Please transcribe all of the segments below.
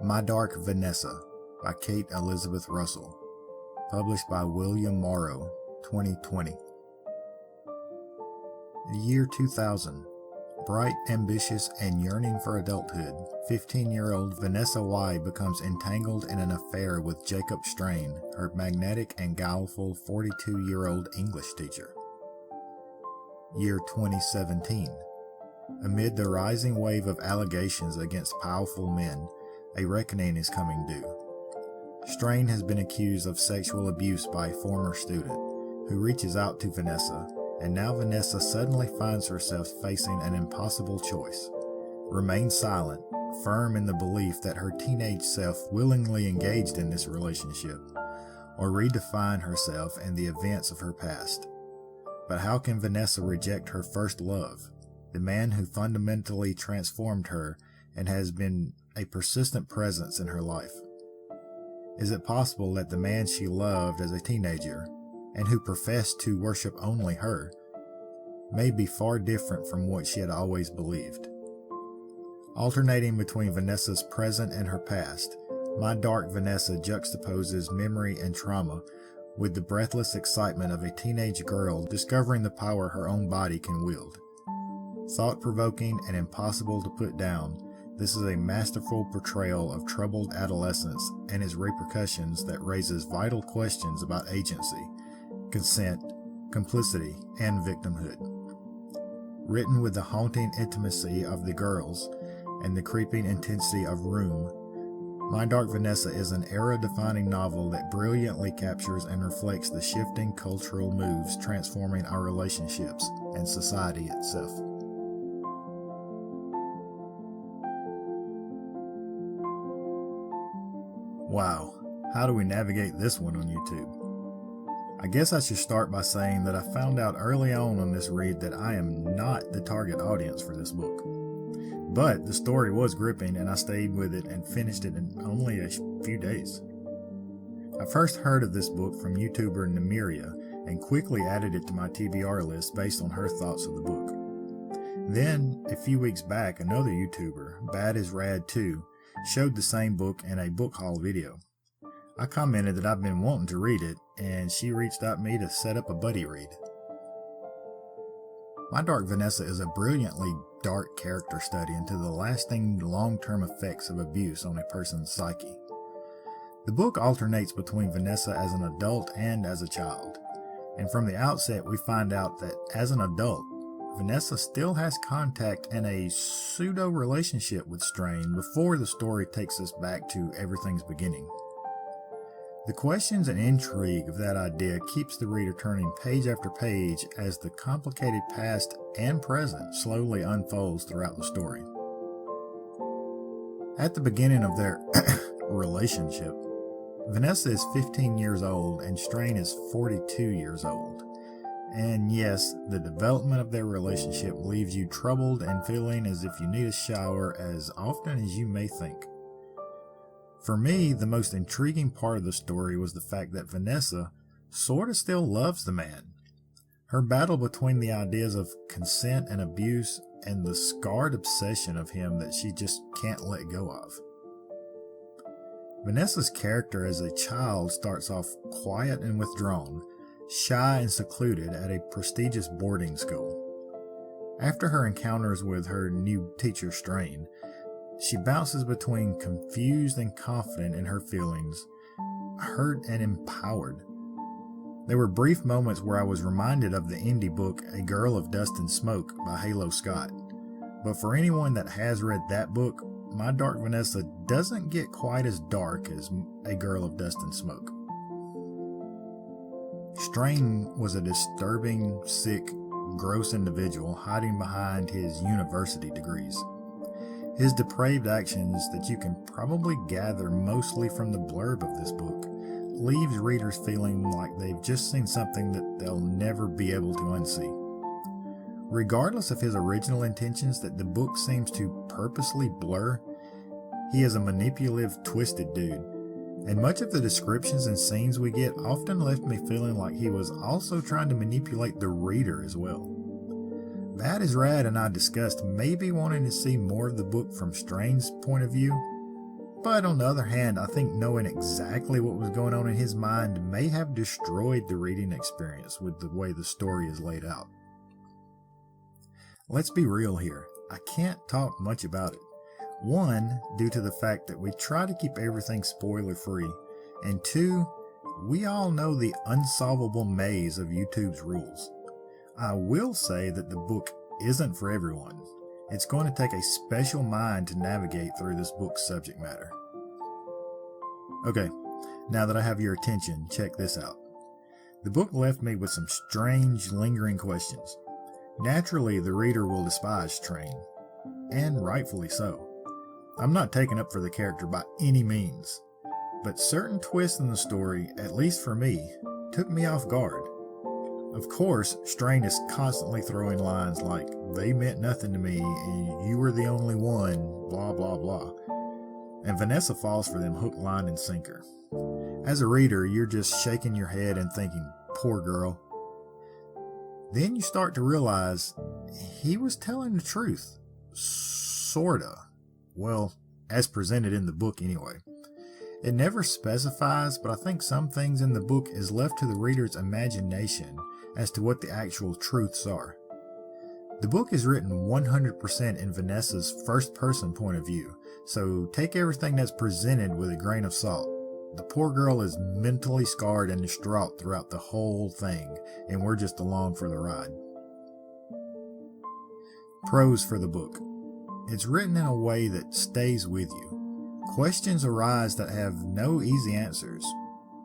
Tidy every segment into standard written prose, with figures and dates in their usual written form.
My Dark Vanessa by Kate Elizabeth Russell, published by William Morrow, 2020. The year 2000. Bright, ambitious, and yearning for adulthood, 15-year-old Vanessa Y becomes entangled in an affair with Jacob Strain, her magnetic and guileful 42-year-old English teacher. Year 2017. Amid the rising wave of allegations against powerful men, a reckoning is coming due. Strain has been accused of sexual abuse by a former student, who reaches out to Vanessa, and now Vanessa suddenly finds herself facing an impossible choice. Remain silent, firm in the belief that her teenage self willingly engaged in this relationship, or redefine herself and the events of her past. But how can Vanessa reject her first love, the man who fundamentally transformed her and has been a persistent presence in her life? Is it possible that the man she loved as a teenager, and who professed to worship only her, may be far different from what she had always believed? Alternating between Vanessa's present and her past, My Dark Vanessa juxtaposes memory and trauma with the breathless excitement of a teenage girl discovering the power her own body can wield. Thought-provoking and impossible to put down, this is a masterful portrayal of troubled adolescence and its repercussions that raises vital questions about agency, consent, complicity, and victimhood. Written with the haunting intimacy of the girls and the creeping intensity of Room, My Dark Vanessa is an era-defining novel that brilliantly captures and reflects the shifting cultural moves transforming our relationships and society itself. Wow, how do we navigate this one on YouTube? I guess I should start by saying that I found out early on this read that I am not the target audience for this book. But the story was gripping and I stayed with it and finished it in only a few days. I first heard of this book from YouTuber Nemiria and quickly added it to my TBR list based on her thoughts of the book. Then, a few weeks back, another YouTuber, Bad Is Rad 2, showed the same book in a book haul video. I commented that I've been wanting to read it, and she reached out to me to set up a buddy read. My Dark Vanessa is a brilliantly dark character study into the lasting long-term effects of abuse on a person's psyche. The book alternates between Vanessa as an adult and as a child, and from the outset we find out that as an adult, Vanessa still has contact and a pseudo-relationship with Strain before the story takes us back to everything's beginning. The questions and intrigue of that idea keeps the reader turning page after page as the complicated past and present slowly unfolds throughout the story. At the beginning of their relationship, Vanessa is 15 years old and Strain is 42 years old. And yes, the development of their relationship leaves you troubled and feeling as if you need a shower as often as you may think. For me, the most intriguing part of the story was the fact that Vanessa sorta still loves the man. Her battle between the ideas of consent and abuse and the scarred obsession of him that she just can't let go of. Vanessa's character as a child starts off quiet and withdrawn, shy and secluded at a prestigious boarding school. After her encounters with her new teacher Strain, she bounces between confused and confident in her feelings, hurt and empowered. There were brief moments where I was reminded of the indie book A Girl of Dust and Smoke by Halo Scott, but for anyone that has read that book, My Dark Vanessa doesn't get quite as dark as A Girl of Dust and Smoke. Strain was a disturbing, sick, gross individual hiding behind his university degrees. His depraved actions that you can probably gather mostly from the blurb of this book leaves readers feeling like they've just seen something that they'll never be able to unsee. Regardless of his original intentions that the book seems to purposely blur, he is a manipulative, twisted dude, and much of the descriptions and scenes we get often left me feeling like he was also trying to manipulate the reader as well. Bad Is Rad and I discussed maybe wanting to see more of the book from Strain's point of view, But on the other hand, I think knowing exactly what was going on in his mind may have destroyed the reading experience with the way the story is laid out. Let's be real here. I can't talk much about it. One, due to the fact that we try to keep everything spoiler free, and two, we all know the unsolvable maze of YouTube's rules. I will say that the book isn't for everyone. It's going to take a special mind to navigate through this book's subject matter. Okay, now that I have your attention, check this out. The book left me with some strange, lingering questions. Naturally, the reader will despise Train, and rightfully so. I'm not taking up for the character by any means, but certain twists in the story, at least for me, took me off guard. Of course, Strain is constantly throwing lines like, "They meant nothing to me, and you were the only one, blah blah blah." And Vanessa falls for them hook, line, and sinker. As a reader, you're just shaking your head and thinking, poor girl. Then you start to realize he was telling the truth. Sorta. Well, as presented in the book anyway. It never specifies, but I think some things in the book is left to the reader's imagination as to what the actual truths are. The book is written 100% in Vanessa's first-person point of view, so take everything that's presented with a grain of salt. The poor girl is mentally scarred and distraught throughout the whole thing, and we're just along for the ride. Prose for the book. It's written in a way that stays with you. Questions arise that have no easy answers,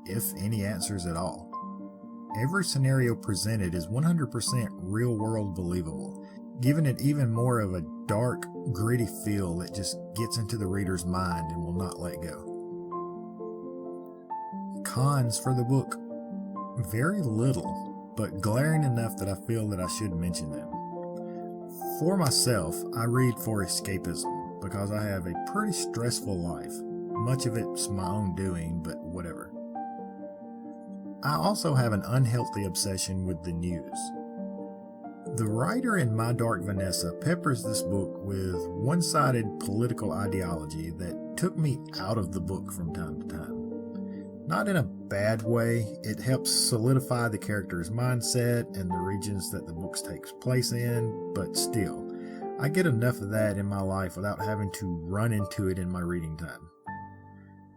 if any answers at all. Every scenario presented is 100% real-world believable, giving it even more of a dark, gritty feel that just gets into the reader's mind and will not let go. Cons for the book. Very little, but glaring enough that I feel that I should mention them. For myself, I read for escapism because I have a pretty stressful life. Much of it's my own doing, but whatever. I also have an unhealthy obsession with the news. The writer in My Dark Vanessa peppers this book with one-sided political ideology that took me out of the book from time to time. Not in a bad way, it helps solidify the character's mindset and the regions that the book takes place in, but still, I get enough of that in my life without having to run into it in my reading time.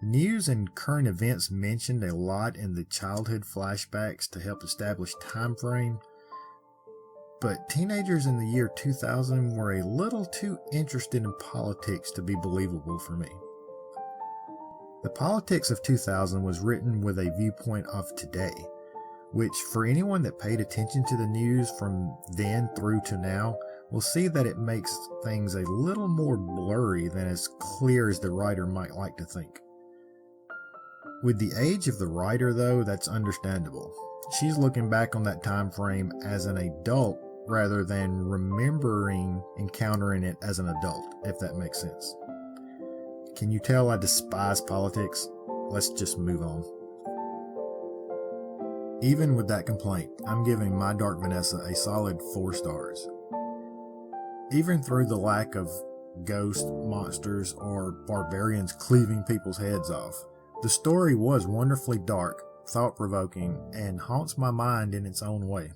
News and current events mentioned a lot in the childhood flashbacks to help establish time frame, but teenagers in the year 2000 were a little too interested in politics to be believable for me. The politics of 2000 was written with a viewpoint of today, which for anyone that paid attention to the news from then through to now will see that it makes things a little more blurry than as clear as the writer might like to think. With the age of the writer, though, that's understandable. She's looking back on that time frame as an adult rather than remembering encountering it as an adult, if that makes sense. Can you tell I despise politics? Let's just move on. Even with that complaint, I'm giving My Dark Vanessa a solid 4 stars. Even through the lack of ghosts, monsters, or barbarians cleaving people's heads off, the story was wonderfully dark, thought-provoking, and haunts my mind in its own way.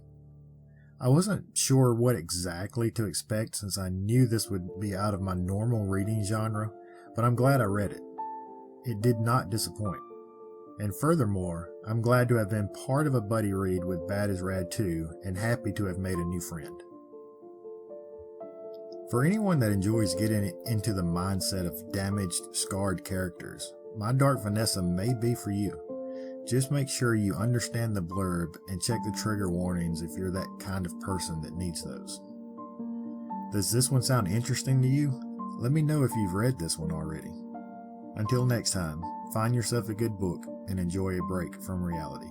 I wasn't sure what exactly to expect since I knew this would be out of my normal reading genre, but I'm glad I read it. It did not disappoint. And furthermore, I'm glad to have been part of a buddy read with Bad is Rad 2 and happy to have made a new friend. For anyone that enjoys getting into the mindset of damaged, scarred characters, My Dark Vanessa may be for you. Just make sure you understand the blurb and check the trigger warnings if you're that kind of person that needs those. Does this one sound interesting to you? Let me know if you've read this one already. Until next time, find yourself a good book and enjoy a break from reality.